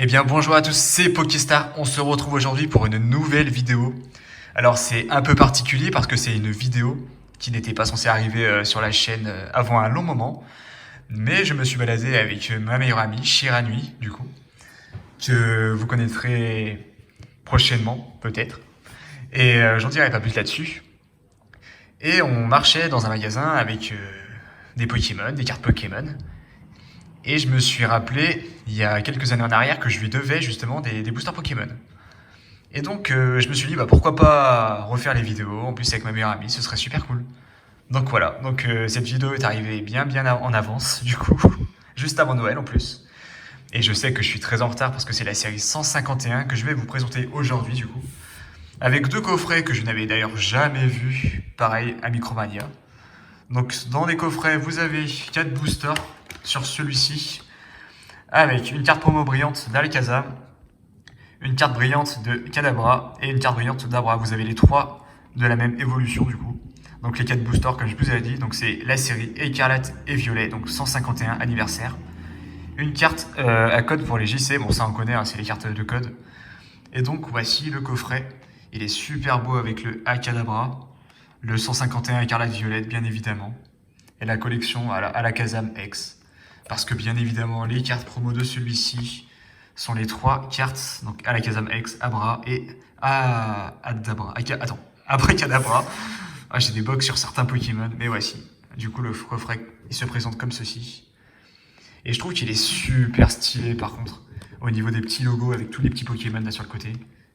Eh bien bonjour à tous, c'est Pokéstar, on se retrouve aujourd'hui pour une nouvelle vidéo. Alors c'est un peu particulier parce que c'est une vidéo qui n'était pas censée arriver sur la chaîne avant un long moment. Mais je me suis baladé avec ma meilleure amie, Shiranui, du coup, que vous connaîtrez prochainement, peut-être. Et j'en dirai pas plus là-dessus. Et on marchait dans un magasin avec des Pokémon, des cartes Pokémon. Et je me suis rappelé, il y a quelques années en arrière, que je lui devais justement des boosters Pokémon. Et donc, je me suis dit, bah, pourquoi pas refaire les vidéos, en plus avec ma meilleure amie, ce serait super cool. Donc voilà, donc cette vidéo est arrivée bien en avance, du coup, juste avant Noël en plus. Et je sais que je suis très en retard parce que c'est la série 151 que je vais vous présenter aujourd'hui, du coup. Avec deux coffrets que je n'avais d'ailleurs jamais vus, pareil, à Micromania. Donc dans les coffrets, vous avez 4 boosters sur celui-ci, avec une carte promo brillante d'Alakazam, une carte brillante de Kadabra et une carte brillante d'Abra. Vous avez les trois de la même évolution du coup. Donc les 4 boosters comme je vous avais dit, donc c'est la série Écarlate et Violet, donc 151 anniversaire. Une carte à code pour les JC, bon ça on connaît, hein, c'est les cartes de code. Et donc voici le coffret, il est super beau avec le Akadabra, le 151 Écarlate Violette bien évidemment, et la collection à la Alakazam X. Parce que bien évidemment les cartes promo de celui-ci sont les 3 cartes, donc Alakazam X, Abra et Adabra. Attends, Abracadabra. Ah, j'ai des bugs sur certains Pokémon, mais voici. Du coup, le coffret, il se présente comme ceci. Et je trouve qu'il est super stylé par contre, au niveau des petits logos avec tous les petits Pokémon là sur le côté.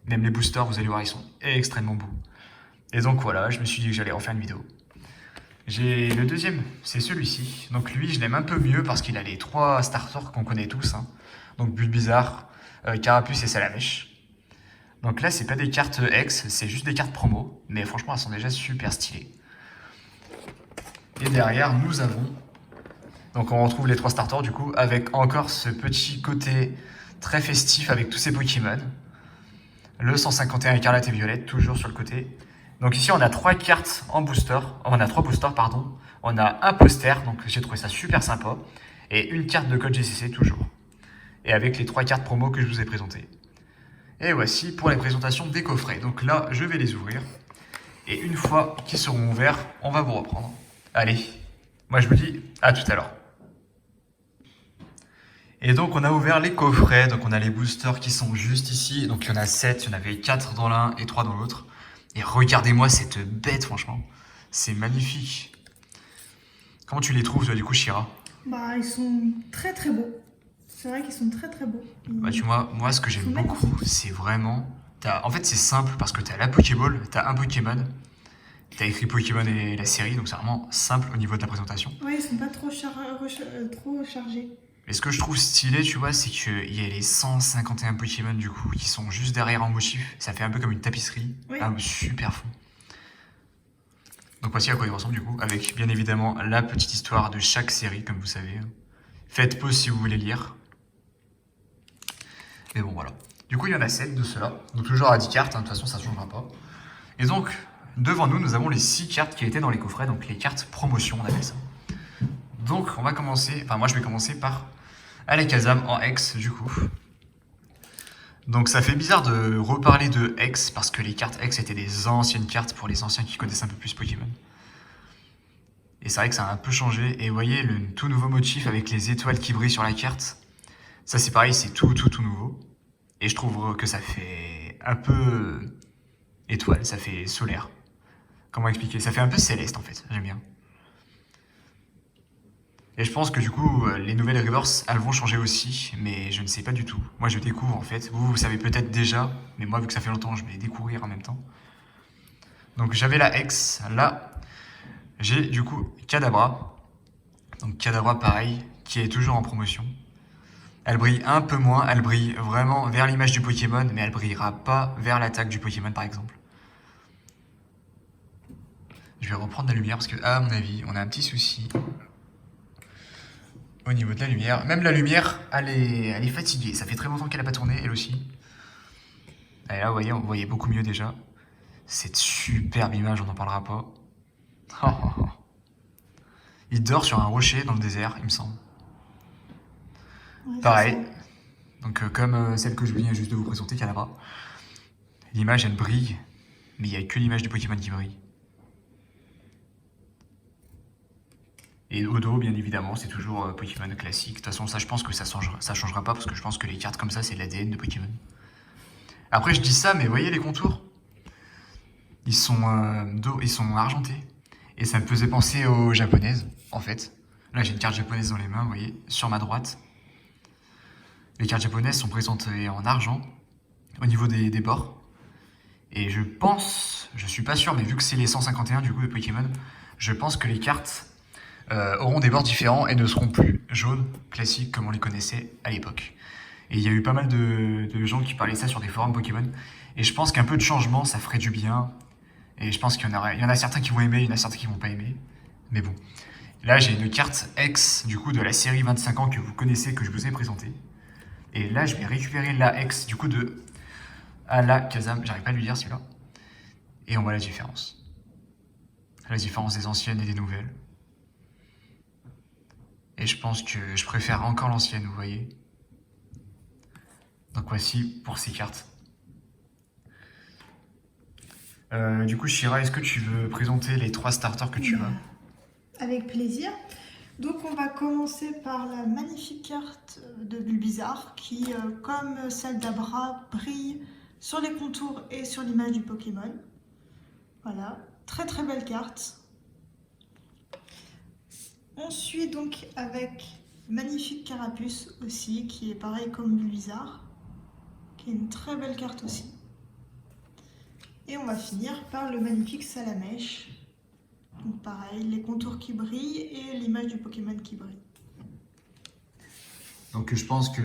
Même les boosters, vous allez voir, ils sont extrêmement beaux. Et donc voilà, je me suis dit que j'allais refaire une vidéo. J'ai le deuxième, c'est celui-ci. Donc lui, je l'aime un peu mieux parce qu'il a les 3 starters qu'on connaît tous, hein. Donc Bulbizarre, Carapuce et Salamèche. Donc là, c'est pas des cartes X, c'est juste des cartes promo. Mais franchement, elles sont déjà super stylées. Et derrière, nous avons... Donc on retrouve les 3 starters du coup, avec encore ce petit côté très festif avec tous ces Pokémon. Le 151 Écarlate et Violette, toujours sur le côté. Donc ici, on a 3 cartes en booster. On a 3 boosters, pardon. On a un poster, donc j'ai trouvé ça super sympa. Et une carte de code GCC, toujours. Et avec les 3 cartes promo que je vous ai présentées. Et voici pour les présentations des coffrets. Donc là, je vais les ouvrir. Et une fois qu'ils seront ouverts, on va vous reprendre. Allez, moi je vous dis à tout à l'heure. Et donc on a ouvert les coffrets, donc on a les boosters qui sont juste ici. Donc il y en a 7, il y en avait 4 dans l'un et 3 dans l'autre. Et regardez-moi cette bête, franchement. C'est magnifique. Comment tu les trouves, toi, du coup, Shira? Bah, ils sont très très beaux. C'est vrai qu'ils sont très très beaux. Bah, tu vois, moi, ce que Ils j'aime sont beaucoup, magnifiques. c'est vraiment... En fait, c'est simple parce que t'as la Pokéball, t'as un Pokémon, t'as écrit Pokémon et la série, donc c'est vraiment simple au niveau de la présentation. Ouais, ils sont pas trop, trop chargés. Mais ce que je trouve stylé, tu vois, c'est qu'il y a les 151 Pokémon, du coup, qui sont juste derrière en motif. Ça fait un peu comme une tapisserie. Oui. Ah, super fou. Donc voici à quoi il ressemble, du coup, avec bien évidemment la petite histoire de chaque série, comme vous savez. Faites pause si vous voulez lire. Mais bon, voilà. Du coup, il y en a 7 de ceux-là. Donc toujours à 10 cartes, hein, de toute façon, ça ne changera pas. Et donc, devant nous, nous avons les 6 cartes qui étaient dans les coffrets, donc les cartes promotion, on appelle ça. Donc, on va commencer... Enfin, moi, je vais commencer par Alakazam en X, du coup. Donc, ça fait bizarre de reparler de X, parce que les cartes X étaient des anciennes cartes pour les anciens qui connaissent un peu plus Pokémon. Et c'est vrai que ça a un peu changé. Et vous voyez, le tout nouveau motif avec les étoiles qui brillent sur la carte. Ça, c'est pareil, c'est tout nouveau. Et je trouve que ça fait un peu étoile, ça fait solaire. Comment expliquer? Ça fait un peu céleste, en fait. J'aime bien. Et je pense que du coup, les nouvelles reverse, elles vont changer aussi, mais je ne sais pas du tout. Moi, je découvre, en fait. Vous savez peut-être déjà, mais moi, vu que ça fait longtemps, je vais découvrir en même temps. Donc, j'avais la X. Là, j'ai du coup Kadabra. Donc, Kadabra, pareil, qui est toujours en promotion. Elle brille un peu moins, elle brille vraiment vers l'image du Pokémon, mais elle brillera pas vers l'attaque du Pokémon par exemple. Je vais reprendre la lumière parce que, à mon avis, on a un petit souci au niveau de la lumière. Même la lumière, elle est fatiguée. Ça fait très longtemps qu'elle n'a pas tourné, elle aussi. Et là, vous voyez, on voyait beaucoup mieux déjà. Cette superbe image, on n'en parlera pas. Il dort sur un rocher dans le désert, il me semble. Ouais, c'est Pareil. ça. Donc comme celle que je viens juste de vous présenter, Kadabra. L'image elle brille, mais il n'y a que l'image du Pokémon qui brille. Et au dos, bien évidemment, c'est toujours Pokémon classique. De toute façon, ça, je pense que ça changera pas parce que je pense que les cartes comme ça, c'est l'ADN de Pokémon. Après, je dis ça, mais vous voyez les contours? Ils sont argentés. Et ça me faisait penser aux japonaises, en fait. Là, j'ai une carte japonaise dans les mains, vous voyez, sur ma droite. Les cartes japonaises sont présentées en argent, au niveau des bords. Et je pense, je suis pas sûr, mais vu que c'est les 151 du coup de Pokémon, je pense que les cartes auront des bords différents et ne seront plus jaunes, classiques, comme on les connaissait à l'époque. Et il y a eu pas mal de gens qui parlaient ça sur des forums Pokémon. Et je pense qu'un peu de changement, ça ferait du bien. Et je pense qu'il y en a certains qui vont aimer, il y en a certains qui vont pas aimer. Mais bon. Là, j'ai une carte X, du coup, de la série 25 ans que vous connaissez, que je vous ai présentée. Et là, je vais récupérer la X, du coup, de Alakazam. J'arrive pas à lui dire celui-là. Et on voit la différence. La différence des anciennes et des nouvelles. Et je pense que je préfère encore l'ancienne, vous voyez. Donc voici pour ces cartes. Du coup, Shira, est-ce que tu veux présenter les 3 starters que tu as? Avec plaisir. Donc on va commencer par la magnifique carte de Bulbizarre qui, comme celle d'Abra, brille sur les contours et sur l'image du Pokémon. Voilà, très très belle carte. On suit donc avec magnifique Carapuce aussi, qui est pareil comme Bulbizarre, qui est une très belle carte aussi. Et on va finir par le magnifique Salamèche. Donc pareil, les contours qui brillent et l'image du Pokémon qui brille. Donc je pense que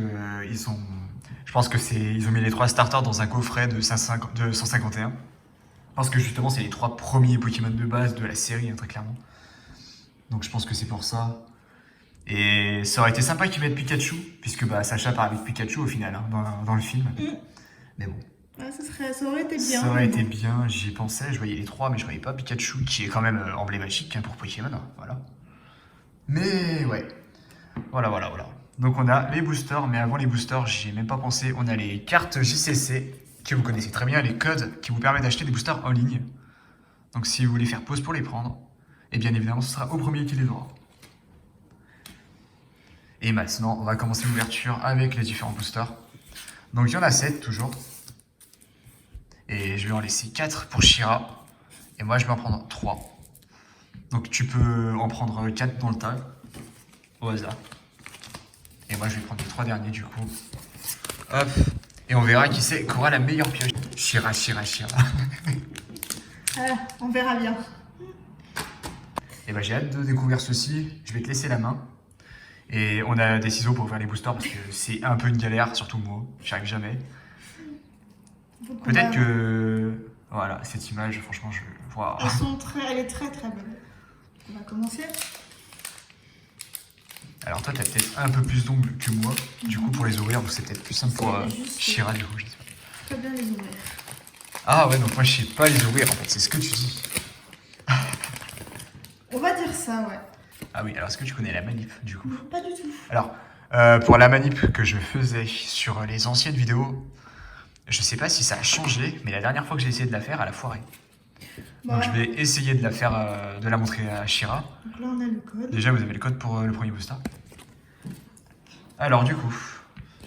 ils ont mis les 3 starters dans un coffret de 151. Parce que justement, c'est les 3 premiers Pokémon de base de la série, hein, très clairement. Donc je pense que c'est pour ça. Et ça aurait été sympa qu'ils mettent Pikachu, puisque bah, Sacha part avec Pikachu au final, hein, dans le film. Mais bon. Ouais, ça aurait été bien. Ça aurait été bien, j'y pensais, je voyais les 3, mais je voyais pas Pikachu, qui est quand même emblématique hein, pour Pokémon, hein, voilà. Mais ouais, voilà. Donc on a les boosters, mais avant les boosters, j'y ai même pas pensé, on a les cartes JCC, que vous connaissez très bien, les codes qui vous permettent d'acheter des boosters en ligne. Donc si vous voulez faire pause pour les prendre, et bien évidemment ce sera au premier qui les aura. Et maintenant, on va commencer l'ouverture avec les différents boosters. Donc il y en a 7 toujours. Et je vais en laisser 4 pour Shira. Et moi je vais en prendre 3. Donc tu peux en prendre 4 dans le tas, au hasard. Et moi je vais prendre les 3 derniers du coup. Hop. Et on verra qui c'est qui aura la meilleure pioche. Shira. On verra bien. Et bah j'ai hâte de découvrir ceci. Je vais te laisser la main. Et on a des ciseaux pour ouvrir les boosters parce que c'est un peu une galère, surtout moi. J'y arrive jamais. Peut-être que... Voilà, cette image, franchement, je... Wow. Elle est très très belle. On va commencer. Alors toi, t'as peut-être un peu plus d'ongles que moi. Du coup, pour les ouvrir, c'est peut-être plus simple pour Shira, du coup, j'espère. Très bien les ouvrir. Ah ouais, donc moi, je sais pas les ouvrir, en fait. C'est ce que tu dis. On va dire ça, ouais. Ah oui, alors est-ce que tu connais la manip, du coup? Pas du tout. Alors, pour la manip que je faisais sur les anciennes vidéos, je sais pas si ça a changé, mais la dernière fois que j'ai essayé de la faire, elle a foiré. Donc je vais essayer de la faire, de la montrer à Shira. Donc là on a le code. Déjà vous avez le code pour le premier booster. Alors du coup,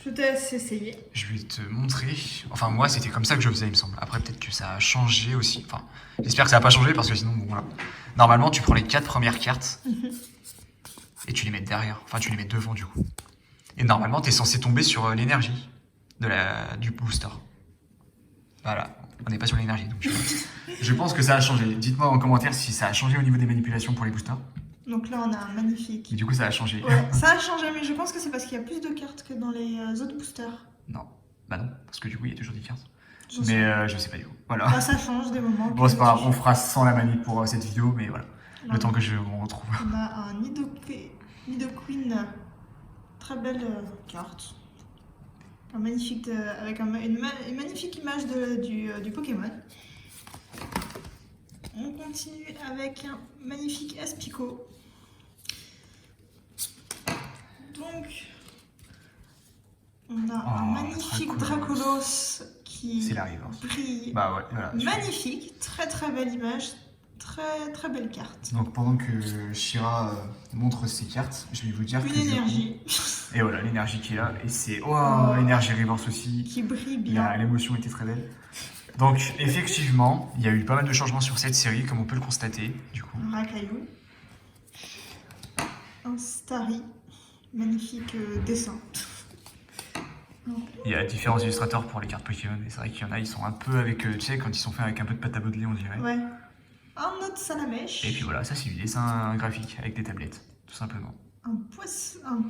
je te laisse essayer. Je vais te montrer. Enfin moi c'était comme ça que je faisais il me semble. Après peut-être que ça a changé aussi. Enfin j'espère que ça n'a pas changé parce que sinon bon voilà. Normalement tu prends les 4 premières cartes et tu les mets derrière. Enfin tu les mets devant du coup. Et normalement tu es censé tomber sur l'énergie du booster. Voilà, on n'est pas sur l'énergie. Donc je pense que ça a changé. Dites-moi en commentaire si ça a changé au niveau des manipulations pour les boosters. Donc là, on a un magnifique. Et du coup, ça a changé. Ouais, ça a changé, mais je pense que c'est parce qu'il y a plus de cartes que dans les autres boosters. Non, bah non, parce que du coup, il y a toujours des cartes. Mais je sais pas du coup. Voilà. Bah, ça change des moments. Bon, c'est pas grave, on fera sans la manip pour cette vidéo, mais voilà. Le temps que je me retrouve. On a un Nidoqueen, très belle carte. Un magnifique, avec une magnifique image du Pokémon. On continue avec un magnifique Aspico. Donc, On a un magnifique Dracolos. Dracolos qui C'est la river. brille. Bah ouais, voilà. Magnifique, très très belle image, très très belle carte. Donc pendant que Shira montre ses cartes, je vais vous dire Une que énergie et voilà, l'énergie qui est là. Et c'est... Oh, énergie reverse aussi. qui brille bien. L'émotion était très belle. Donc effectivement, il y a eu pas mal de changements sur cette série, comme on peut le constater, du coup. Un racaillou. Un Starry. Magnifique dessin. Il y a différents illustrateurs pour les cartes Pokémon, et c'est vrai qu'il y en a, ils sont un peu avec, tu sais, quand ils sont faits avec un peu de pâte à modeler, on dirait. Ouais. Un autre Salamèche. Et puis voilà, ça c'est du dessin graphique avec des tablettes, tout simplement. Un poisson. Un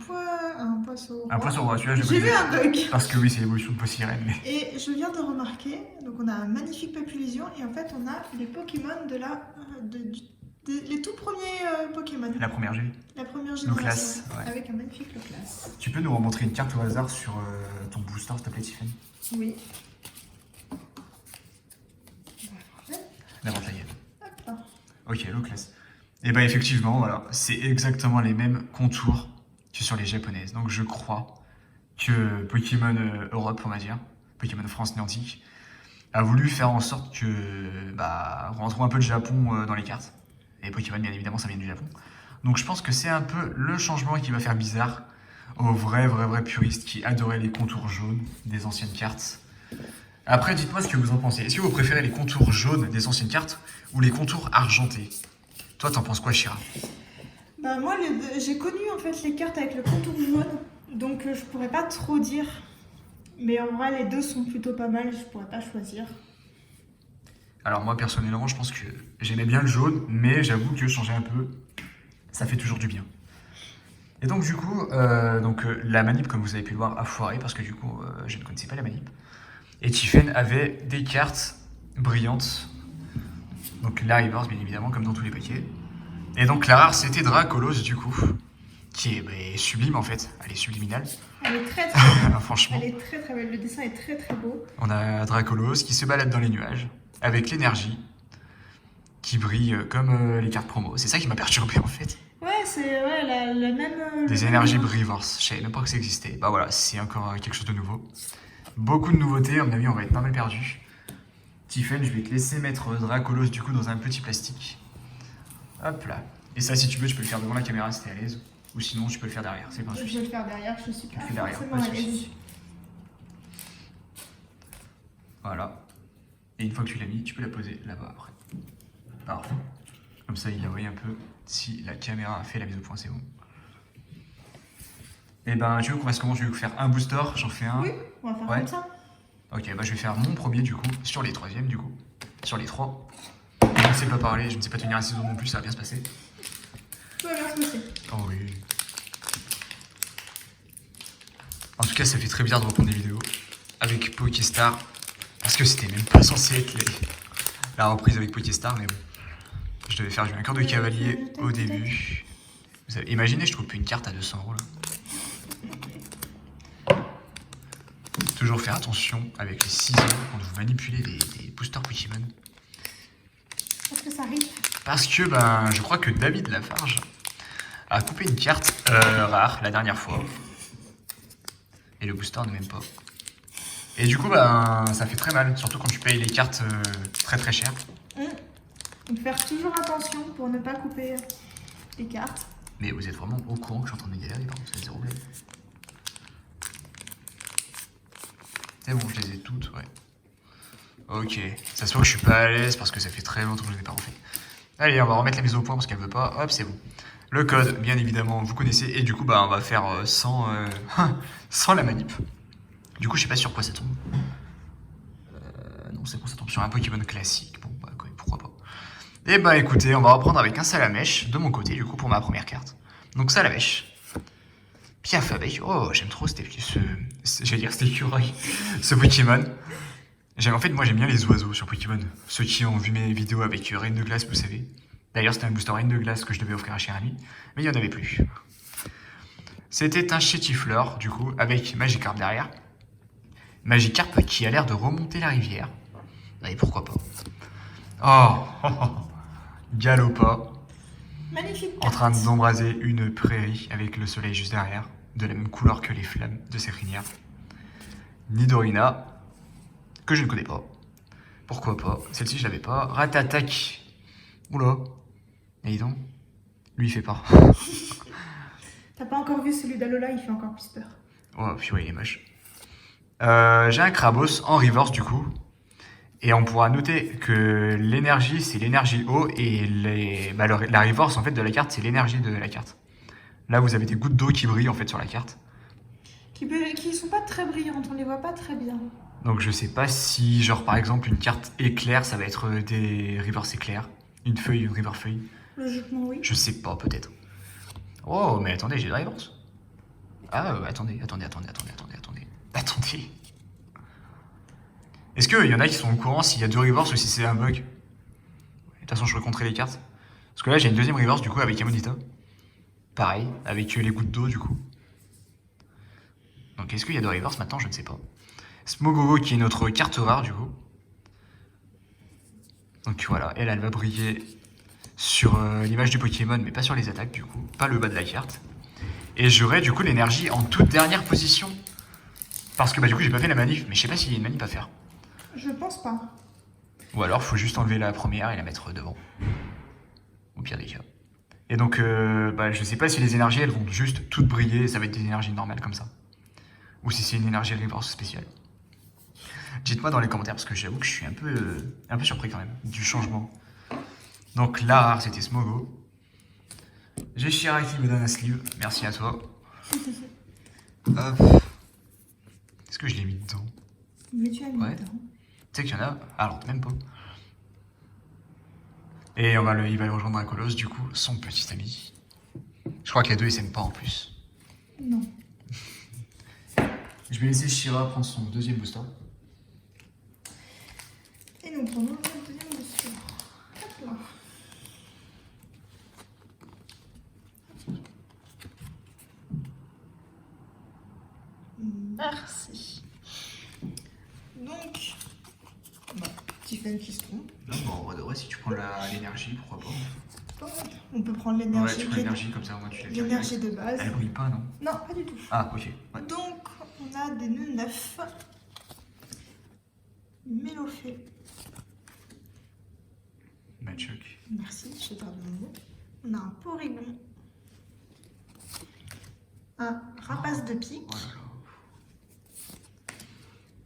poisson. Un poisson roi, celui-là je J'ai vu connais. un bug. Parce que oui, c'est l'évolution de Possirène, mais... Et je viens de remarquer, donc on a un magnifique Papulision et en fait on a les Pokémon de la, les tout premiers Pokémon. La première G. La première Loclas, génération. ouais. Avec un magnifique Loclas. Tu peux nous remontrer une carte au hasard sur ton booster, s'il te plaît, Tiffany? Oui. N'importe laquelle. Hop là. Ok, Loclas. Et bah effectivement, voilà, c'est exactement les mêmes contours que sur les japonaises. Donc je crois que Pokémon Europe, on va dire, Pokémon France Niantic, a voulu faire en sorte que, bah, on retrouve un peu de Japon dans les cartes. Et Pokémon, bien évidemment, ça vient du Japon. Donc je pense que c'est un peu le changement qui va faire bizarre aux vrais puristes qui adoraient les contours jaunes des anciennes cartes. Après, dites-moi ce que vous en pensez. Est-ce que vous préférez les contours jaunes des anciennes cartes ou les contours argentés? Toi, t'en penses quoi, Shira? Bah moi j'ai connu en fait les cartes avec le contour jaune, donc je pourrais pas trop dire. Mais en vrai les deux sont plutôt pas mal, je pourrais pas choisir. Alors moi, personnellement, je pense que j'aimais bien le jaune, mais j'avoue que changer un peu, ça fait toujours du bien. Et donc du coup, la manip, comme vous avez pu le voir, a foiré, parce que du coup, je ne connaissais pas la manip. Et Tiffen avait des cartes brillantes. Donc la reverse, bien évidemment, comme dans tous les paquets. Et donc la rare, c'était Dracolos, du coup, qui est sublime en fait. Elle est subliminale. Elle est très belle. Franchement. Elle est très belle, le dessin est très beau. On a Dracolos qui se balade dans les nuages, avec l'énergie, qui brille comme les cartes promo. C'est ça qui m'a perturbé en fait. Ouais, c'est la même... Des énergies Breavers, je savais même pas que ça existait. Bah voilà, c'est encore quelque chose de nouveau. Beaucoup de nouveautés, à mon avis on va être pas mal perdu. Tiffen, je vais te laisser mettre Dracolos du coup dans un petit plastique. Hop là. Et ça, si tu veux, tu peux le faire devant la caméra si t'es à l'aise. Ou sinon, tu peux le faire derrière, c'est pas un Je souci. vais le faire derrière, je suis pas fais derrière, forcément pas de à l'aise. souci. Voilà. Et une fois que tu l'as mis, tu peux la poser là-bas après. Parfait. Comme ça, il la voit un peu. Si la caméra a fait la mise au point, c'est bon. Et ben, tu veux qu'on fasse comment? Tu veux faire un booster? J'en fais un. Oui, on va faire Ouais. comme ça. Ok, bah je vais faire mon premier du coup, sur les troisièmes du coup. Sur les trois. Je ne sais pas parler, je ne sais pas tenir un ciseau non plus, ça va bien se passer. Tout va bien se passer. Oh oui. En tout cas, ça fait très bizarre de reprendre des vidéos avec Pokéstar. Parce que c'était même pas censé être la reprise avec Pokéstar, mais bon. Je devais faire du cœur de cavalier au début. Vous avez imaginé, je trouve plus une carte à 200 € là. Toujours faire attention avec les ciseaux quand vous manipulez des boosters Pokémon. Parce que ça arrive. Parce que ben, je crois que David Lafarge a coupé une carte rare la dernière fois. Et le booster ne m'aime pas. Et du coup, ben, ça fait très mal, surtout quand tu payes les cartes très chères. Donc faire toujours attention pour ne pas couper les cartes. Mais vous êtes vraiment au courant que je suis en train de galérer, par contre, c'est zéro bled. C'est bon, je les ai toutes, ouais. Ok, ça se voit que je suis pas à l'aise parce que ça fait très longtemps que je ne l'ai pas refait. Allez, on va remettre la mise au point parce qu'elle veut pas. Hop, c'est bon. Le code, bien évidemment, vous connaissez. Et du coup, bah, on va faire sans la manip. Du coup, je sais pas sur quoi ça tombe. Non, c'est bon, ça tombe sur un Pokémon classique. Bon, bah, pourquoi pas. Et bah, écoutez, on va reprendre avec un Salamèche de mon côté, du coup, pour ma première carte. Donc, Salamèche. Piaf avec. Oh, j'aime trop j'allais dire cet écureuil. Ce Pokémon. En fait, moi, j'aime bien les oiseaux sur Pokémon. Ceux qui ont vu mes vidéos avec Reine de Glace, vous savez. D'ailleurs, c'était un booster Reine de Glace que je devais offrir à cher ami. Mais il n'y en avait plus. C'était un Chétifleur, du coup, avec Magikarp derrière. Magikarp qui a l'air de remonter la rivière. Et pourquoi pas. Oh, Galopa. Magnifique. En train d'embraser une prairie avec le soleil juste derrière. De la même couleur que les flammes de ses crinières. Nidorina, que je ne connais pas. Pourquoi pas? Celle-ci, je l'avais pas. Ratatac. Oula. Et dis donc. Lui, il fait peur. T'as pas encore vu celui d'Alola, il fait encore plus peur. Oh, puis ouais, il est moche. J'ai un Krabos en reverse du coup. Et on pourra noter que l'énergie, c'est l'énergie eau. Et la reverse en fait de la carte, c'est l'énergie de la carte. Là, vous avez des gouttes d'eau qui brillent en fait sur la carte. Qui sont pas très brillantes, on les voit pas très bien. Donc je sais pas si, genre par exemple, une carte éclair, ça va être des reverse éclairs. Une feuille, une river feuille. Logiquement, oui. Je sais pas, peut-être. Oh, mais attendez, j'ai de la reverse. Ah, attendez. Est-ce qu'il y en a qui sont au courant s'il y a 2 reverse ou si c'est un bug? De toute façon, je vais contrer les cartes. Parce que là, j'ai une deuxième reverse du coup avec Amonita. Pareil, avec les gouttes d'eau du coup. Donc est-ce qu'il y a 2 reverse maintenant? Je ne sais pas. Smogogo qui est notre carte rare du coup. Donc voilà, elle va briller sur l'image du Pokémon, mais pas sur les attaques du coup. Pas le bas de la carte. Et j'aurai du coup l'énergie en toute dernière position. Parce que bah du coup j'ai pas fait la manip, mais je sais pas s'il y a une manip à faire. Je pense pas. Ou alors faut juste enlever la première et la mettre devant. Au pire des cas. Et donc je sais pas si les énergies elles vont juste toutes briller, ça va être des énergies normales comme ça. Ou si c'est une énergie reverse spéciale. Dites-moi dans les commentaires parce que j'avoue que je suis un peu surpris quand même du changement. Donc la rare c'était Smogo. J'ai Shira qui me donne un sleeve, merci à toi. Hop. Est-ce que je l'ai mis dedans? Mais tu as mis Ouais. dedans. Tu sais qu'il y en a. Ah non, même pas. Et il va le rejoindre à Colos, du coup, son petit ami. Je crois que les deux ils s'aiment pas en plus. Non. Je vais laisser Shira prendre son deuxième booster. Et nous prenons le deuxième booster. Hop là. Merci. Donc, Tiffen qui se trompe. Non, bon, en vrai de vrai, si tu prends l'énergie, pourquoi pas? On peut prendre Ouais, l'énergie. tu prends l'énergie comme ça, moi tu l'as dit. L'énergie de base. Elle brille pas, non? Non, pas du tout. Ah, ok. Ouais. Donc, on a des nœuds neufs. Mélofée. Machoc. Merci, j'ai perdu mon mot. On a un Porygon. Un Rapace de pique. Oh là là.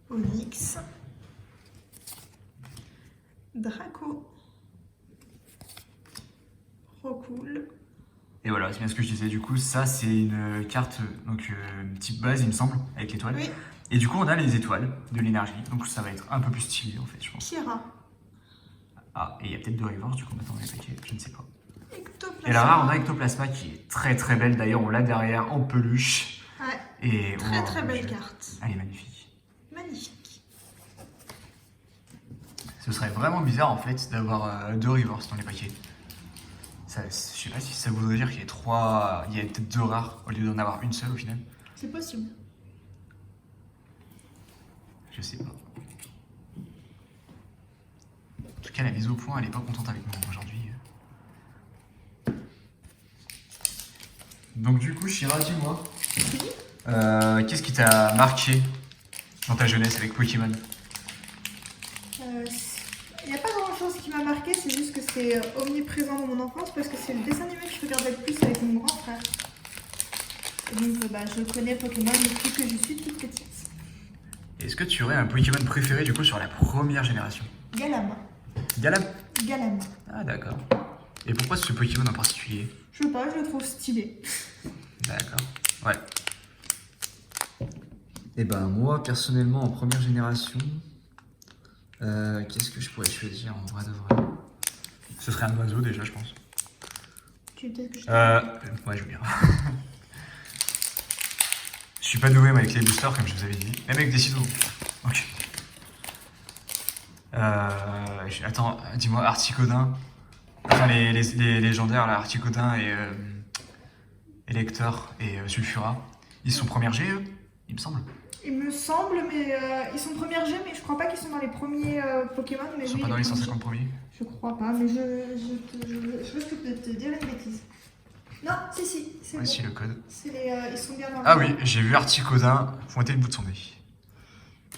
Onyx. Draco. Rocool. Et voilà, c'est bien ce que je disais. Du coup, ça, c'est une carte donc type base, il me semble, avec l'étoile. Oui. Et du coup, on a les étoiles de l'énergie. Donc, ça va être un peu plus stylé, en fait, je pense. Kira. Ah, et il y a peut-être 2 reverse, du coup, maintenant, on est paquets, je ne sais pas. Ectoplasma. Et la rare, on a Ectoplasma qui est très très belle. D'ailleurs, on l'a derrière en peluche. Ouais. Et Très oh, très belle je- carte. Elle est magnifique. Magnifique. Ce serait vraiment bizarre, en fait, d'avoir 2 reverse dans les paquets. Ça, je sais pas si ça voudrait dire qu'il y a 3... Il y a peut-être 2 rares au lieu d'en avoir une seule, au final. C'est possible. Je sais pas. En tout cas, la mise au point, elle est pas contente avec moi aujourd'hui. Donc du coup, Shira, dis-moi, qu'est-ce qui t'a marqué dans ta jeunesse avec Pokémon? Il n'y a pas grand-chose qui m'a marqué, c'est juste que c'est omniprésent dans mon enfance parce que c'est le dessin animé que je regardais le plus avec mon grand frère. Et donc je connais Pokémon depuis que je suis toute petite. Est-ce que tu aurais un Pokémon préféré du coup sur la première génération? Galam. Galam? Galam. Ah d'accord. Et pourquoi ce Pokémon en particulier? Je sais pas, je le trouve stylé. D'accord. Ouais. Et ben moi personnellement en première génération, qu'est-ce que je pourrais choisir en vrai de vrai? Ce serait un oiseau déjà je pense. Tu veux que je Ouais je veux bien. Je suis pas doué moi, avec les boosters comme je vous avais dit. Même avec des ciseaux. Ok. Attends, dis-moi Articodin. Enfin les légendaires là, Articodin et Elector et Sulfura. Ils sont première G eux, il me semble. Il me semble, mais ils sont première G, mais je crois pas qu'ils sont dans les premiers Pokémon. Mais Ils sont oui, pas dans les 150 premiers. Je crois pas, mais je risque de te dire une bêtise. Non, si, c'est Ouais, bon. si le code. Ils sont bien dans Ah le- oui, j'ai vu Articodin pointer le bout de son nez.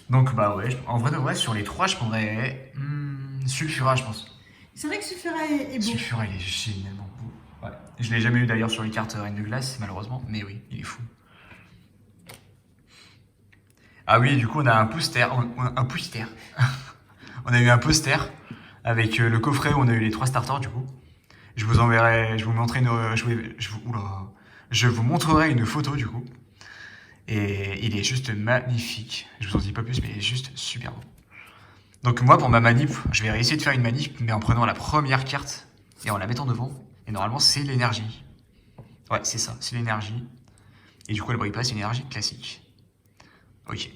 Donc bah ouais, en vrai de vrai, sur les 3, je prendrais Sulfura, je pense. C'est vrai que Sulfura est beau. Sulfura, il est génialement beau. Ouais. Je l'ai jamais eu d'ailleurs sur les cartes Reine de Glace, malheureusement, mais oui, il est fou. Ah oui, du coup, on a un poster. Un poster. On a eu un poster avec le coffret où on a eu les 3 starters, du coup. Je vous enverrai, je vous montrerai je vous montrerai une photo, du coup. Et il est juste magnifique. Je vous en dis pas plus, mais il est juste super beau. Donc moi, pour ma manip, je vais essayer de faire une manip, mais en prenant la première carte et en la mettant devant. Et normalement, c'est l'énergie. Ouais, c'est ça, c'est l'énergie. Et du coup, elle brille pas, c'est une énergie classique. Ok.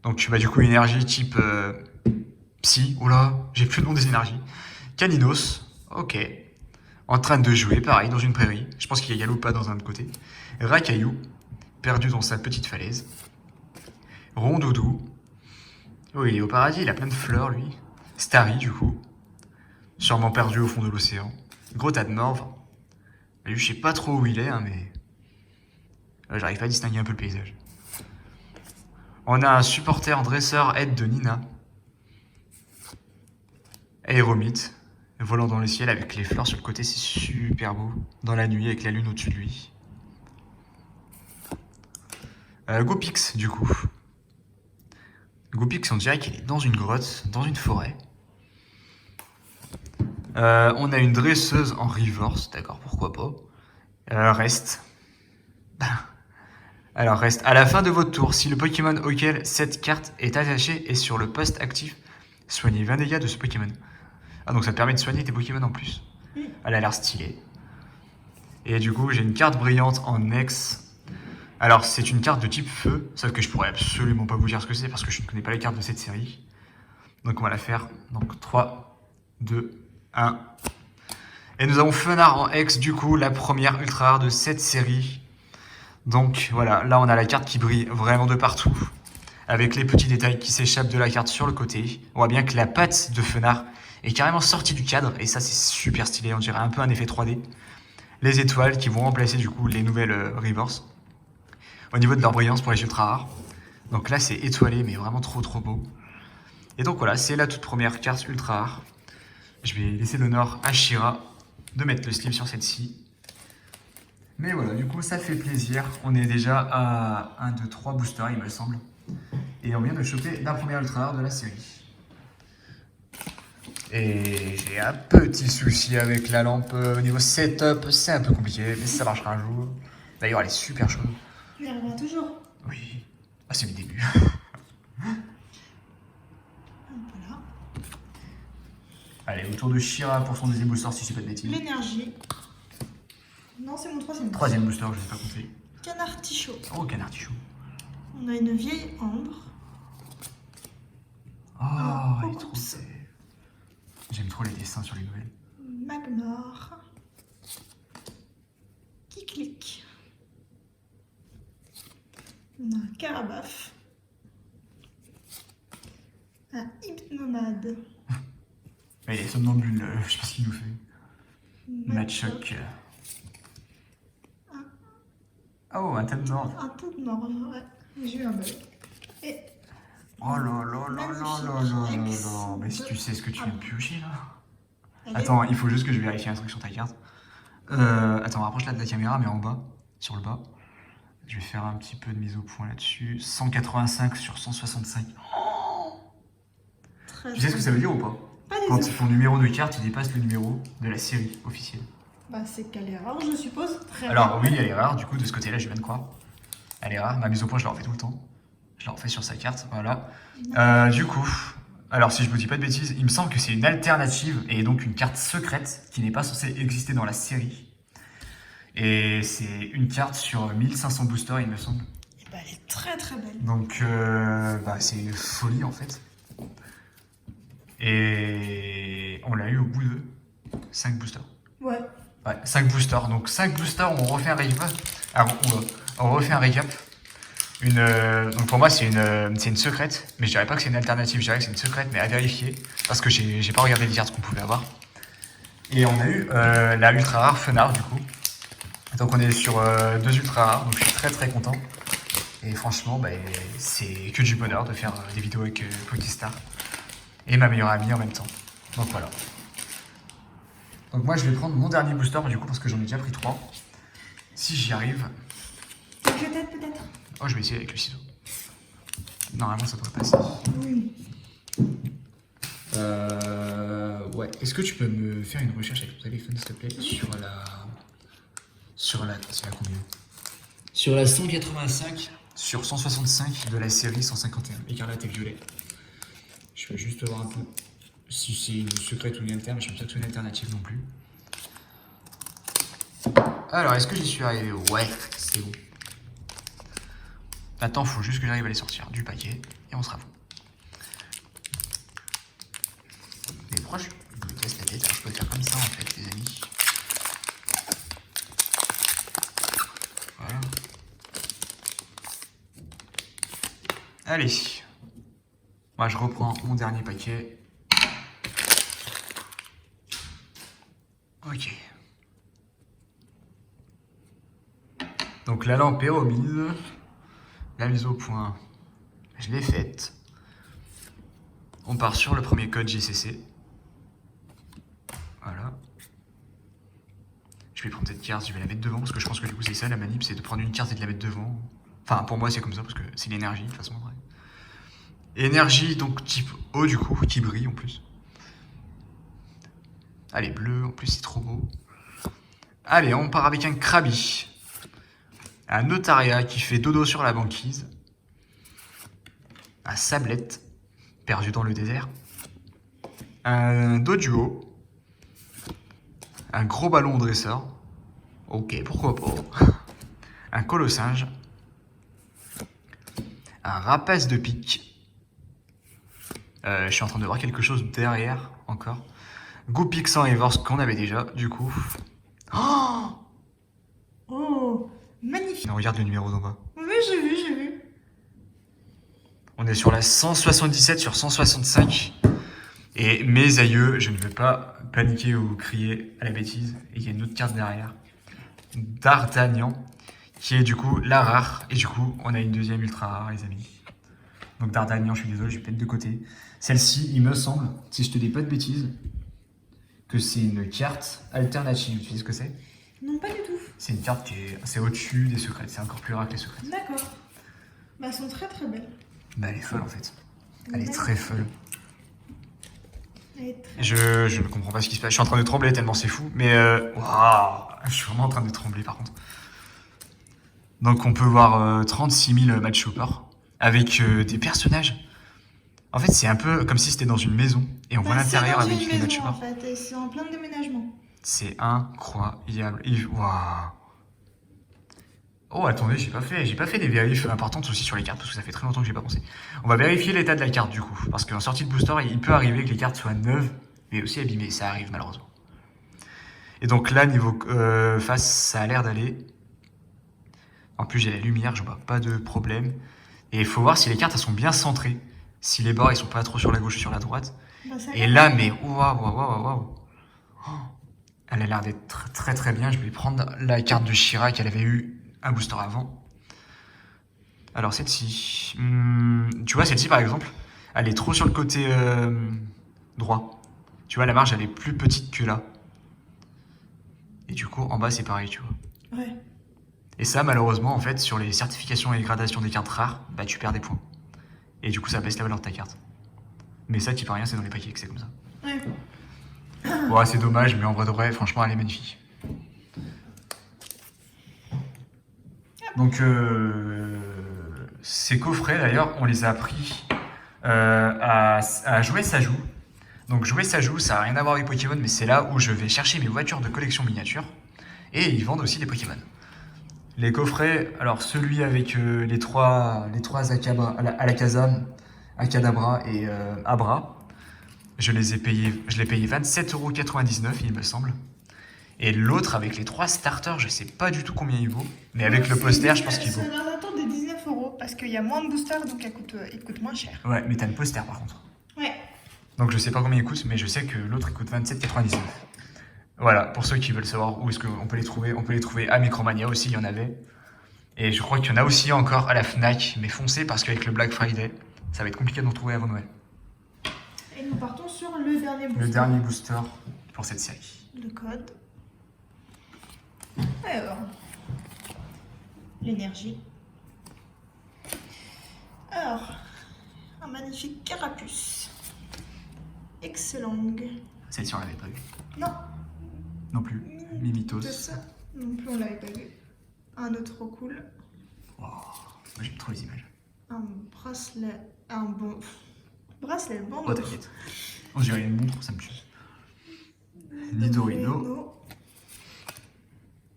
Donc, bah, du coup, énergie type Psy. Oula, j'ai plus le nom des énergies. Caninos. Ok. En train de jouer, pareil, dans une prairie. Je pense qu'il y a Yaloupa dans un autre côté. Rakaillou. Perdu dans sa petite falaise. Rondoudou. Oh, il est au paradis, il a plein de fleurs, lui. Starry, du coup. Sûrement perdu au fond de l'océan. Gros tas de morve. Lui, je sais pas trop où il est, hein, mais... j'arrive pas à distinguer un peu le paysage. On a un supporter dresseur aide de Nina. Aéromite. Volant dans le ciel avec les fleurs sur le côté, c'est super beau. Dans la nuit, avec la lune au-dessus de lui. Gopix, du coup. Gopix, on dirait qu'il est dans une grotte, dans une forêt. On a une dresseuse en reverse, d'accord, pourquoi pas. Reste. Alors, reste. À la fin de votre tour, si le Pokémon auquel cette carte est attachée est sur le poste actif, soignez 20 dégâts de ce Pokémon. Ah, donc ça te permet de soigner tes Pokémon en plus. Elle a l'air stylée. Et du coup, j'ai une carte brillante en ex. Alors, c'est une carte de type feu, sauf que je pourrais absolument pas vous dire ce que c'est parce que je ne connais pas les cartes de cette série. Donc, on va la faire. Donc, 3, 2, 1. Et nous avons Fenard en ex, du coup, la première ultra rare de cette série. Donc, voilà, là, on a la carte qui brille vraiment de partout. Avec les petits détails qui s'échappent de la carte sur le côté. On voit bien que la patte de Fenard est carrément sortie du cadre. Et ça, c'est super stylé. On dirait un peu un effet 3D. Les étoiles qui vont remplacer, du coup, les nouvelles Reverse. Au niveau de leur brillance pour les ultra rares. Donc là, c'est étoilé, mais vraiment trop beau. Et donc voilà, c'est la toute première carte ultra rare. Je vais laisser l'honneur à Shira de mettre le slip sur celle-ci. Mais voilà, du coup, ça fait plaisir. On est déjà à 1, 2, 3 boosters, il me semble. Et on vient de choper la première ultra rare de la série. Et j'ai un petit souci avec la lampe. Au niveau setup, c'est un peu compliqué, mais ça marchera un jour. D'ailleurs, elle est super chaude. Il arrivera toujours. Oui. Ah, c'est le début. Voilà. Allez, autour de Shira pour son deuxième booster, si je sais pas de bêtises. L'énergie. Non, c'est mon troisième. Troisième booster, je sais pas compter. Canard Tichot. Oh, canard tichou. On a une vieille ambre. Oh, il est trop beau. J'aime trop les dessins sur les nouvelles. Magmar. Qui clique. On a un Carabaf. Un Hypnomade. Mais somnambule, je sais pas ce qu'il nous fait. Machoc. Oh, un thème nord. Un peu de mort, ouais. J'ai eu un bug. Et Oh là là là là là là là là. Mais si tu sais ce que tu viens de piocher là. Attends, il faut juste que je vérifie un truc sur ta carte. Attends, rapproche-la de la caméra, mais en bas, sur le bas. Je vais faire un petit peu de mise au point là-dessus. 185 sur 165. Oh, tu sais ce que ça veut dire ou pas? Quand ton numéro de carte, il dépasse le numéro de la série officielle. Bah, c'est qu'elle est rare, je suppose. Très Alors rare. oui, elle est rare, du coup, de ce côté-là, je viens de croire. Elle est rare, ma mise au point, je la refais tout le temps. Je la refais sur sa carte, voilà. Du coup, alors si je vous dis pas de bêtises, il me semble que c'est une alternative et donc une carte secrète qui n'est pas censée exister dans la série. Et c'est une carte sur 1500 boosters, il me semble. Et bah, elle est très belle. Donc, bah, c'est une folie en fait. Et on l'a eu au bout de 5 boosters. Ouais. Ouais, 5 boosters. Donc 5 boosters, on refait un récap. Alors, on refait un récap. Donc pour moi, c'est une secrète. Mais je dirais pas que c'est une alternative, je dirais que c'est une secrète, mais à vérifier. Parce que j'ai pas regardé les cartes qu'on pouvait avoir. Et on a eu la ultra rare Fenard du coup. Donc on est sur 2 ultra rares, donc je suis très content. Et Et franchement, bah, c'est que du bonheur de faire des vidéos avec Pokéstar. Et ma meilleure amie en même temps. Donc voilà. Donc moi, je vais prendre mon dernier booster, du coup, parce que j'en ai déjà pris 3. Si j'y arrive. Donc je t'aide peut-être. Oh, je vais essayer avec le ciseau. Normalement, ça devrait passer. Oui. Ouais. Est-ce que tu peux me faire une recherche avec ton téléphone, s'il te plaît, sur la combien? Sur la 185, sur 165 de la série 151, écarlate et violet. Je vais juste voir un peu si c'est une secrète ou une alterne, mais je pense pas que c'est une alternative non plus. Alors, est-ce que j'y suis arrivé? Ouais, c'est bon. Maintenant, il faut juste que j'arrive à les sortir du paquet et on sera bon. Mais pourquoi je me casse la tête? Alors, je peux faire comme ça en fait, les amis. Voilà. Allez. Moi, je reprends mon dernier paquet. Ok. Donc la lampe est remise. La mise au point, je l'ai faite. On part sur le premier code JCC. Voilà. Je vais prendre cette carte, je vais la mettre devant parce que je pense que du coup c'est ça la manip, c'est de prendre une carte et de la mettre devant. Enfin pour moi c'est comme ça parce que c'est l'énergie de toute façon. Ouais. Énergie donc type O du coup, qui brille en plus. Allez, bleu, en plus c'est trop beau. Allez, on part avec un Krabi. Un Notaria qui fait dodo sur la banquise. Un Sablette, perdu dans le désert. Un Doduo. Un gros ballon dresseur. Ok, pourquoi pas. Un Colossinge. Un Rapace de pique. Je suis en train de voir quelque chose derrière encore. Goupix sans Reverse qu'on avait déjà, du coup. Oh, magnifique. Non, regarde le numéro d'en bas. Oui, j'ai vu, j'ai vu. On est sur la 177 sur 165. Et mes aïeux, je ne veux pas paniquer ou crier à la bêtise. Et il y a une autre carte derrière. D'Artagnan, qui est du coup la rare. Et du coup, on a une deuxième ultra rare, les amis. Donc D'Artagnan, je suis désolé, je vais peut-être de côté. Celle-ci, il me semble, si je te dis pas de bêtises, que c'est une carte alternative. Tu sais ce que c'est? Non, pas du tout. C'est une carte qui est c'est au-dessus des secrètes. C'est encore plus rare que les secrètes. D'accord. Bah, elles sont très très belles. Bah, elle est folle en fait. Elle est très folle. Elle est très... Je ne comprends pas ce qui se passe. Je suis en train de trembler tellement c'est fou. Mais waouh, je suis vraiment en train de trembler par contre. Donc on peut voir 36 000 match shoppers avec des personnages. En fait, c'est un peu comme si c'était dans une maison et on voit l'intérieur avec les match shoppers. En fait, et c'est en plein déménagement. C'est incroyable. Waouh. Oh, attendez, j'ai pas fait des vérifs importantes aussi sur les cartes parce que ça fait très longtemps que j'ai pas pensé. On va vérifier l'état de la carte du coup, parce qu'en sortie de booster, il peut arriver que les cartes soient neuves, mais aussi abîmées. Ça arrive malheureusement. Et donc là, niveau face, ça a l'air d'aller. En plus, j'ai la lumière, je vois pas de problème. Et il faut voir si les cartes elles sont bien centrées, si les bords ils sont pas trop sur la gauche ou sur la droite. Bah, Et là, mais waouh. Elle a l'air d'être très très bien. Je vais prendre la carte de Shira qu'elle avait eu un booster avant. Alors celle-ci, tu vois celle-ci par exemple, elle est trop sur le côté droit. Tu vois la marge elle est plus petite que là. Et du coup en bas c'est pareil tu vois. Ouais. Et ça malheureusement en fait sur les certifications et gradations des cartes rares, bah tu perds des points. Et du coup ça baisse la valeur de ta carte. Mais ça tu peux rien, c'est dans les paquets que c'est comme ça. Ouais. Ouais c'est dommage mais en vrai de vrai franchement elle est magnifique. Donc, ces coffrets, d'ailleurs, on les a pris à Jouer ça joue. Donc, Jouer ça joue, ça n'a rien à voir avec Pokémon, mais c'est là où je vais chercher mes voitures de collection miniature. Et ils vendent aussi des Pokémon. Les coffrets, alors celui avec les trois Alakazam, Akadabra et Abra, je l'ai payé 27,99 €, il me semble. Et l'autre avec les 3 starters, je sais pas du tout combien il vaut. Mais avec le poster, je pense qu'il vaut. C'est un attente de 19 € parce qu'il y a moins de boosters donc il coûte moins cher. Ouais, mais t'as le poster par contre. Ouais. Donc je sais pas combien il coûte, mais je sais que l'autre il coûte 27,99 €. Voilà, pour ceux qui veulent savoir où est-ce qu'on peut les trouver, on peut les trouver à Micromania aussi, il y en avait. Et je crois qu'il y en a aussi encore à la Fnac, mais foncez parce qu'avec le Black Friday, ça va être compliqué d'en trouver avant Noël. Et nous partons sur le dernier booster. Le dernier booster pour cette série. Le code. Alors, l'énergie. Alors, un magnifique carapuce. Excellent. Celle-ci, on l'avait pas vue. Non. Non plus. De Mimitos. ça non plus, on l'avait pas vu. Un autre trop cool. Oh, moi, j'aime trop les images. Un bracelet. Un bon. Bracelet bandeau. Oh, t'inquiète. On dirait une montre, ça me tue. Nidorino.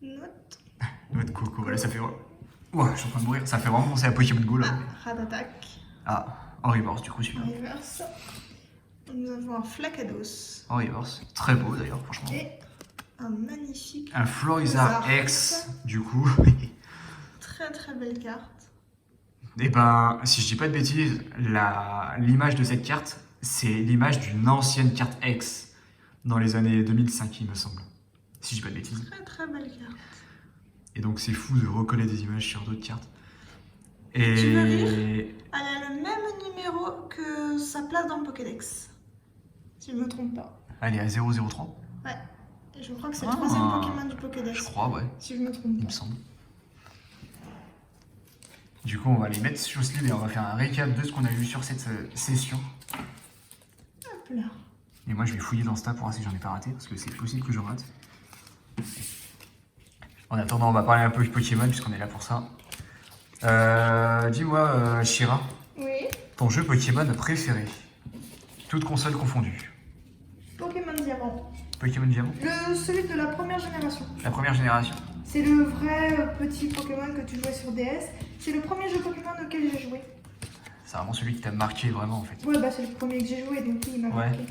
Note. Noix de coco, voilà, ça fait. Ouais, je suis en train de mourir. Ça fait vraiment penser à Pokémon Go là. Ah, Ratatak. Ah, en reverse, du coup, En celui-là. reverse. Nous avons un Flacados. En reverse. Très beau d'ailleurs, franchement. Et un magnifique. Un Florizard Florizard X, du coup. Très très belle carte. Et ben, si je dis pas de bêtises, l'image de cette carte, c'est l'image d'une ancienne carte X dans les années 2005, il me semble. Si je dis pas de bêtises. Très très belle carte. Et donc c'est fou de recoller des images sur d'autres cartes. Tu veux Et rire? Elle a le même numéro que sa place dans le Pokédex. Si je me trompe pas. elle est à 003, Ouais. Et je crois que c'est Ah. le troisième Pokémon du Pokédex. je crois, ouais, Si je me trompe il pas. me semble. Du coup, on va les mettre sur ce livre et on va faire un récap de ce qu'on a vu sur cette session. Hop là. Et moi, je vais fouiller dans ce tas pour voir si j'en ai pas raté, parce que c'est possible que j'en rate. En attendant, on va parler un peu de Pokémon, puisqu'on est là pour ça. Dis-moi, Shira, Oui. ton jeu Pokémon préféré, toutes consoles confondues. Pokémon Diamant. Pokémon Diamant, Celui de la première génération. la première génération. C'est le vrai petit Pokémon que tu jouais sur DS. C'est le premier jeu Pokémon auquel j'ai joué. C'est vraiment celui qui t'a marqué vraiment en fait. Ouais, bah c'est le premier que j'ai joué, donc oui, il m'a Ouais. marqué.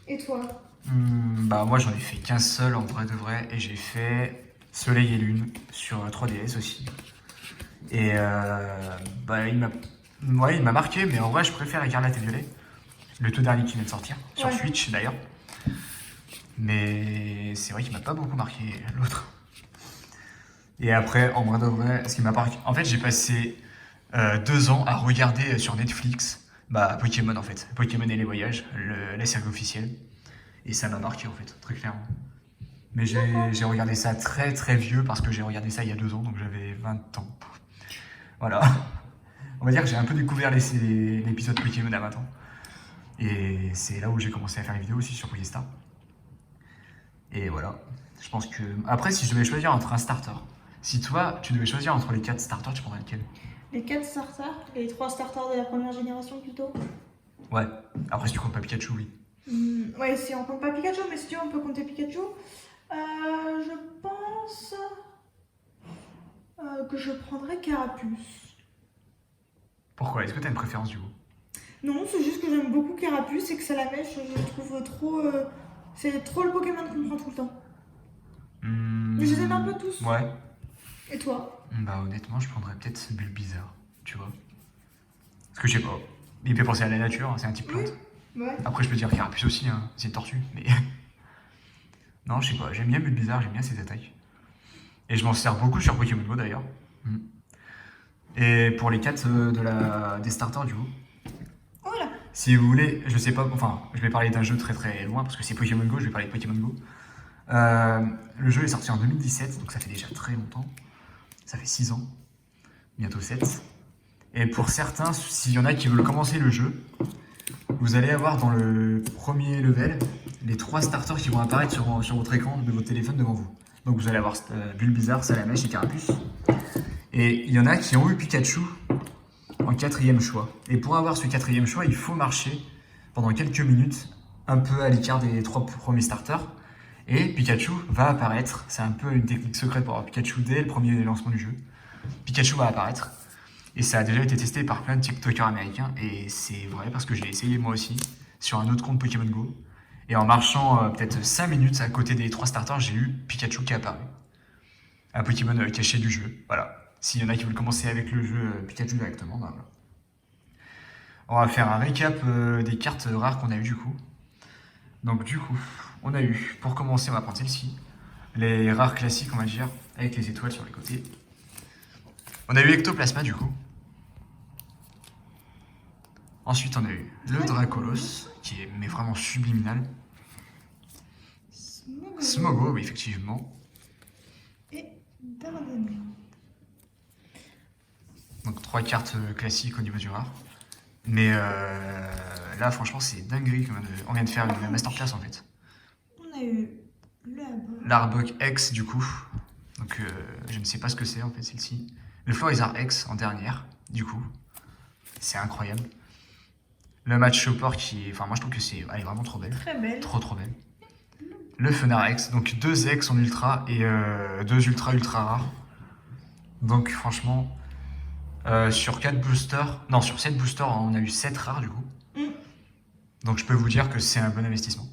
Et toi? Bah moi j'en ai fait qu'un seul en vrai de vrai et j'ai fait Soleil et Lune sur 3DS aussi. Et bah il m'a marqué, mais en vrai je préfère Écarlate et Violet, le tout dernier qui vient de sortir sur Ouais. Switch d'ailleurs. Mais c'est vrai qu'il m'a pas beaucoup marqué l'autre. Et après en vrai de vrai, ce qui m'a marqué, en fait j'ai passé 2 ans à regarder sur Netflix Pokémon en fait, Pokémon et les voyages, la série officielle. Et ça m'a marqué en fait, très clairement. Mais j'ai regardé ça très très vieux parce que j'ai regardé ça il y a 2 ans, donc j'avais 20 ans. Voilà. On va dire que j'ai un peu découvert l'épisode Pokémon à 20 ans. Et c'est là où j'ai commencé à faire les vidéos aussi sur Pokéstar. Et voilà. Je pense que. Après, si je devais choisir entre un starter, si toi tu devais choisir entre les 4 starters, tu prendrais lequel? Les 4 starters, les 3 starters de la première génération plutôt. Ouais. Après, si tu comptes pas Pikachu, oui. Ouais, si on compte pas Pikachu, mais si tu veux, on peut compter Pikachu. Je pense que je prendrais Carapuce. Pourquoi? Est-ce que t'as une préférence du coup? Non, c'est juste que j'aime beaucoup Carapuce et que Salamèche, je le trouve trop. C'est trop le Pokémon qu'on prend tout le temps. Mais je les aime un peu tous. Ouais. Et toi? Bah honnêtement, je prendrais peut-être Bulbizarre, tu vois. Parce que je sais pas. Il me fait penser à la nature, hein, c'est un type plante. Ouais. Après, je peux dire Carapuce aussi, hein, c'est une tortue, mais. Non, je sais pas, j'aime bien Bulbizarre, j'aime bien ses attaques. Et je m'en sers beaucoup sur Pokémon Go d'ailleurs. Et pour les 4 des starters, du coup, Voilà. si vous voulez, je sais pas, enfin, je vais parler d'un jeu très très loin parce que c'est Pokémon Go, je vais parler de Pokémon Go. Le jeu est sorti en 2017, donc ça fait déjà très longtemps. Ça fait 6 ans, bientôt 7. Et pour certains, s'il y en a qui veulent commencer le jeu, vous allez avoir dans le premier level les 3 starters qui vont apparaître sur votre écran de votre téléphone devant vous. Donc vous allez avoir Bulbizarre, Salamèche et Carapuce. Et il y en a qui ont eu Pikachu en 4e choix. Et pour avoir ce 4e choix, il faut marcher pendant quelques minutes, un peu à l'écart des 3 premiers starters. Et Pikachu va apparaître. C'est un peu une technique secrète pour avoir Pikachu dès le premier lancement du jeu. Pikachu va apparaître. Et ça a déjà été testé par plein de TikTokers américains. Et c'est vrai parce que j'ai essayé moi aussi sur un autre compte Pokémon Go. Et en marchant peut-être 5 minutes à côté des 3 starters, j'ai eu Pikachu qui est apparu. Un Pokémon caché du jeu. Voilà. S'il y en a qui veulent commencer avec le jeu Pikachu directement, bah voilà. On va faire un récap des cartes rares qu'on a eu du coup. Donc du coup, on a eu, pour commencer, on va prendre celle-ci. Les rares classiques, on va dire, avec les étoiles sur les côtés. On a eu Ectoplasma du coup. Ensuite, on a eu le Dracolos, qui est mais vraiment subliminal. Smogo, oui, effectivement. Et Dardanelle. Donc 3 cartes classiques au niveau du rare. Mais là, franchement, c'est dinguerie. On vient de faire une masterclass en fait. On a eu le Arbok. L'Arbok X du coup. Donc je ne sais pas ce que c'est en fait celle-ci. Le Florizard X en dernière, du coup. C'est incroyable. Le Match Chopper qui. Enfin, moi je trouve que c'est. Elle est vraiment trop belle. Très belle. Trop belle. Le Fenard X. Donc 2 X en ultra et 2 ultra rares. Donc franchement. Sur 4 boosters. Non, sur 7 boosters, on a eu 7 rares du coup. Donc je peux vous dire que c'est un bon investissement.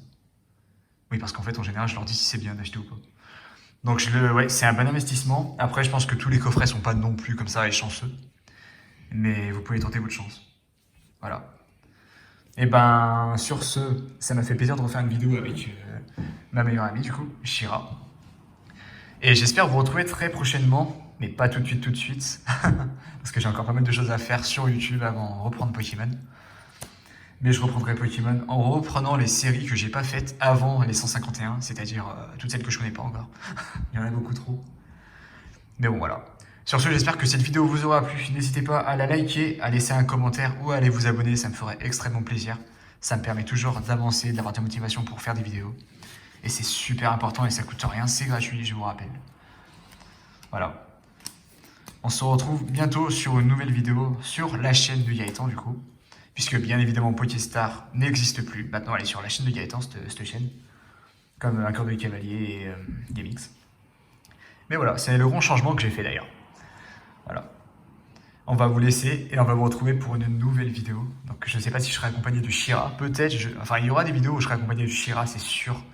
Oui, parce qu'en fait, en général, je leur dis si c'est bien d'acheter ou pas. Donc ouais, c'est un bon investissement. Après, je pense que tous les coffrets sont pas non plus comme ça et chanceux. Mais vous pouvez tenter votre chance. Voilà. Et ben, sur ce, ça m'a fait plaisir de refaire une vidéo avec ma meilleure amie, du coup, Shira. Et j'espère vous retrouver très prochainement, mais pas tout de suite, parce que j'ai encore pas mal de choses à faire sur YouTube avant de reprendre Pokémon. Mais je reprendrai Pokémon en reprenant les séries que j'ai pas faites avant les 151, c'est-à-dire toutes celles que je connais pas encore. Il y en a beaucoup trop. Mais bon, voilà. Sur ce, j'espère que cette vidéo vous aura plu. N'hésitez pas à la liker, à laisser un commentaire ou à aller vous abonner, ça me ferait extrêmement plaisir. Ça me permet toujours d'avancer, d'avoir de la motivation pour faire des vidéos. Et c'est super important et ça coûte rien, c'est gratuit, je vous rappelle. Voilà. On se retrouve bientôt sur une nouvelle vidéo sur la chaîne de Gaëtan du coup. Puisque bien évidemment Pokéstar n'existe plus. Maintenant elle est sur la chaîne de Gaëtan, cette chaîne. Comme un cœur de cavalier et GameX. Mais voilà, c'est le grand changement que j'ai fait d'ailleurs. Voilà. On va vous laisser et on va vous retrouver pour une nouvelle vidéo. Donc je ne sais pas si je serai accompagné de Shira. Peut-être, enfin il y aura des vidéos où je serai accompagné de Shira, c'est sûr.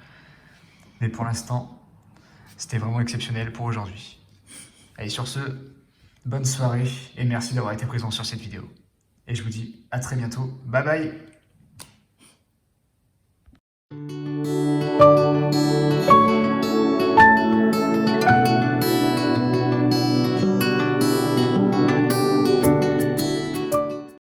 Mais pour l'instant, c'était vraiment exceptionnel pour aujourd'hui. Allez, sur ce, bonne soirée et merci d'avoir été présent sur cette vidéo. Et je vous dis à très bientôt. Bye bye!